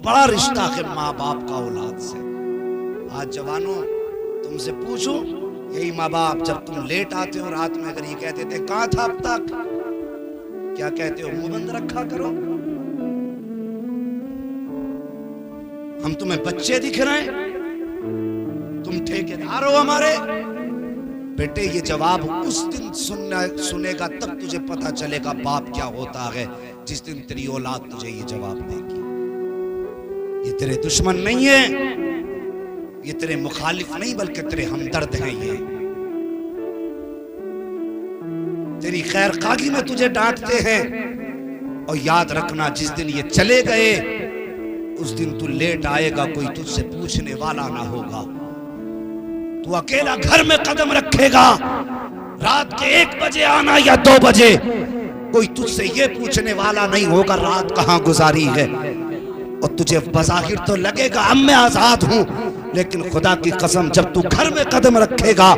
बड़ा रिश्ता है माँ बाप का औलाद से। आज जवानों तुमसे पूछूं, यही माँ बाप जब तुम लेट आते हो रात में, अगर ये कहते थे कहां था अब तक, क्या कहते हो, मुंह बंद रखा करो, हम तुम्हें बच्चे दिख रहे हैं, तुम ठेकेदार हो हमारे। बेटे ये जवाब उस दिन सुनेगा तब तुझे पता चलेगा बाप क्या होता है, जिस दिन तेरी औलाद तुझे ये जवाब देगी। ये तेरे दुश्मन नहीं है, ये तेरे मुखालिफ नहीं, बल्कि तेरे हमदर्द हैं। ये तेरी खैर खागी में तुझे डांटते हैं। और याद रखना, जिस दिन ये चले गए उस दिन तू लेट आएगा, कोई तुझसे पूछने वाला ना होगा। तू अकेला घर में कदम रखेगा, रात के 1 बजे आना या 2 बजे, कोई तुझसे ये पूछने वाला नहीं होगा रात कहां गुजारी है। और तुझे बज़ाहिर तो लगेगा अब मैं आजाद हूं, लेकिन खुदा की कसम जब तू घर में कदम रखेगा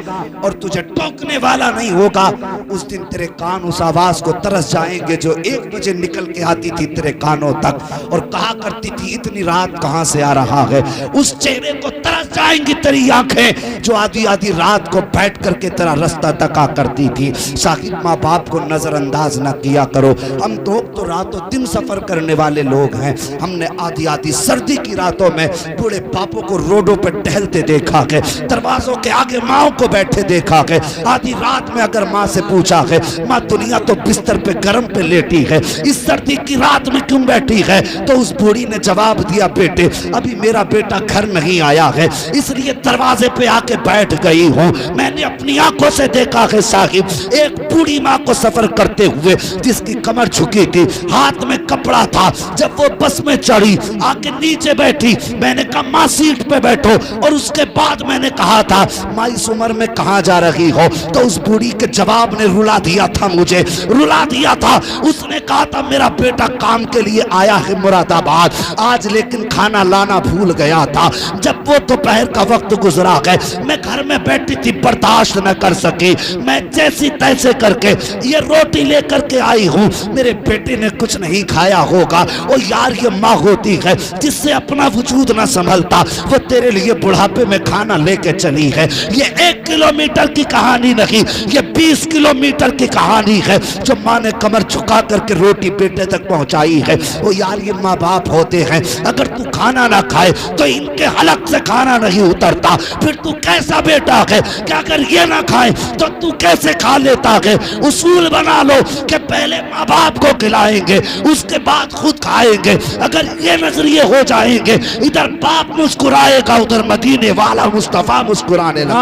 और तुझे टोकने वाला नहीं होगा, उस दिन तेरे कान उस आवाज को तरस जाएंगे जो 1 बजे निकल के आती थी तेरे कानों तक और कहा करती थी इतनी रात कहां से आ रहा है। उस चेहरे को तरस जाएंगी तेरी आंखें जो आधी आधी रात को बैठ करके तेरा रास्ता तका करती थी। साहिब माँ बाप को नजरअंदाज ना किया करो। हम तो रातों दिन सफर करने वाले लोग हैं। हमने आधी आधी सर्दी की रातों में बूढ़े बापों को रोडों पर टहलते देखा है, दरवाजों के आगे माओ को बैठे देखा है। आधी रात में अगर माँ से पूछा है, माँ दुनिया तो बिस्तर पे गर्म पे लेटी है, इस सर्दी की रात में क्यों बैठी है, तो उस बूढ़ी ने जवाब दिया बेटे अभी मेरा बेटा घर नहीं आया है, इसलिए दरवाजे पे आके बैठ गई हूँ। मैंने अपनी आंखों से देखा है साहिब, एक बूढ़ी माँ को सफर करते हुए जिसकी कमर झुकी थी, हाथ में कपड़ा था। जब वो बस में चढ़ी आके नीचे बैठी, मैंने कहा माँ सीट पे बैठो, और उसके बाद मैंने कहा था माँ इस उम्र में कहाँ जा रही हो, तो उस बूढ़ी के जवाब ने रुला दिया था, मुझे रुला दिया था। उसने कहा था मेरा बेटा काम के लिए आया है मुरादाबाद, आज लेकिन खाना लाना भूल गया था। जब वो दोपहर का वक्त गुजरा है, मैं घर में बैठी थी, बर्दाश्त न कर सकी, मैं जैसी तैसे करके ये रोटी लेकर के आई हूँ। मेरे बेटे ने कुछ नहीं खाया होगा। और यार ये माँ होती है जिससे अपना वजूद ना संभलता, वो तेरे लिए बुढ़ापे में खाना लेके चली है। ये 1 किलोमीटर की कहानी नहीं, ये 20 किलोमीटर की कहानी है जो माँ ने कमर झुका करके रोटी बेटे तक पहुंचाई है। वो यार ये माँ बाप होते हैं, अगर तू खाना ना खाए तो इनके हलक से खाना नहीं उतरता, फिर तू कैसा बेटा है कि अगर ये ना खाए तो तू कैसे खा लेता है। उसूल बना लो कि पहले माँ बाप को खिलाएंगे उसके बाद खुद खाएंगे। अगर ये नजरिए हो जाएंगे, इधर बाप मुस्कुराएगा उधर मदीने वाला मुस्तफा मुस्कुराने लगा।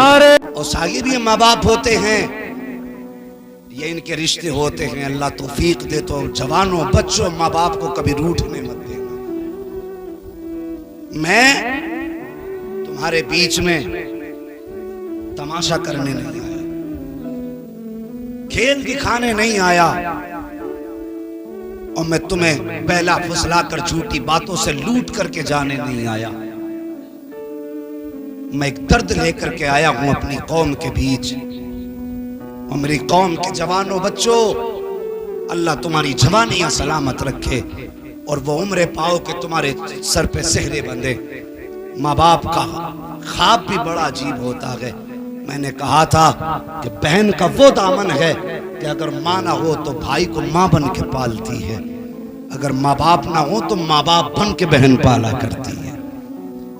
और साहिब ये माँ बाप होते हैं, ये इनके रिश्ते होते हैं। अल्लाह तौफीक दे तो जवानों बच्चों माँ बाप को कभी रूठने मत देना। मैं तुम्हारे बीच में तमाशा करने नहीं आया, खेल दिखाने नहीं आया, और मैं तुम्हें पहला फुसला कर झूठी बातों से लूट करके जाने नहीं आया। मैं एक दर्द लेकर के आया हूं अपनी कौम के बीच। और मेरी कौम के जवानों बच्चों, अल्लाह तुम्हारी जवानियां सलामत रखे और वो उम्र पाओ कि तुम्हारे सर पे सेहरे बंधे। माँ बाप का ख्वाब भी बड़ा अजीब होता है। मैंने कहा था कि बहन का वो दामन है कि अगर माँ ना हो तो भाई को माँ बन के पालती है, अगर माँ बाप ना हो तो माँ बाप बन के बहन पाला करती है।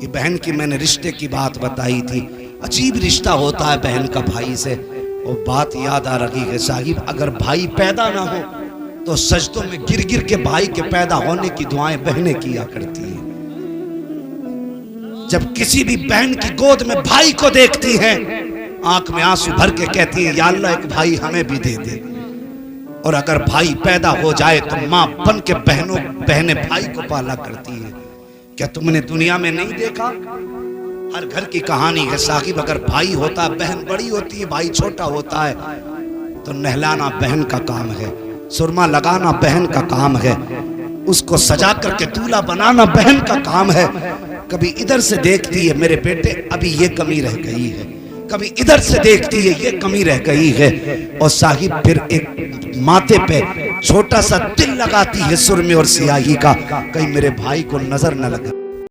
ये बहन की मैंने रिश्ते की बात बताई थी। अजीब रिश्ता होता है बहन का भाई से। और बात याद आ रही है साहिब, अगर भाई पैदा ना हो तो सजदों में गिर गिर के भाई के पैदा होने की दुआएं बहनें किया करती हैं। जब किसी भी बहन की गोद में भाई को देखती हैं, आंख में आंसू भर के कहती है या अल्लाह एक भाई हमें भी दे दे। और अगर भाई पैदा हो जाए तो माँ बन के बहनें भाई को पाला करती है। क्या तुमने दुनिया में नहीं देखा? हर घर की कहानी है साहिब। अगर भाई होता है, बहन बड़ी होती है, भाई छोटा होता है, तो नहलाना बहन का काम है, सुरमा लगाना बहन का काम है, उसको सजा करके दूल्हा बनाना बहन का काम है। कभी इधर से देखती है मेरे बेटे अभी ये कमी रह गई है, कभी इधर से देखती है ये कमी रह गई है। और साहिब फिर एक माथे पे छोटा सा तिल लगाती है सुर में और स्याही का, कहीं मेरे भाई को नजर न लगे।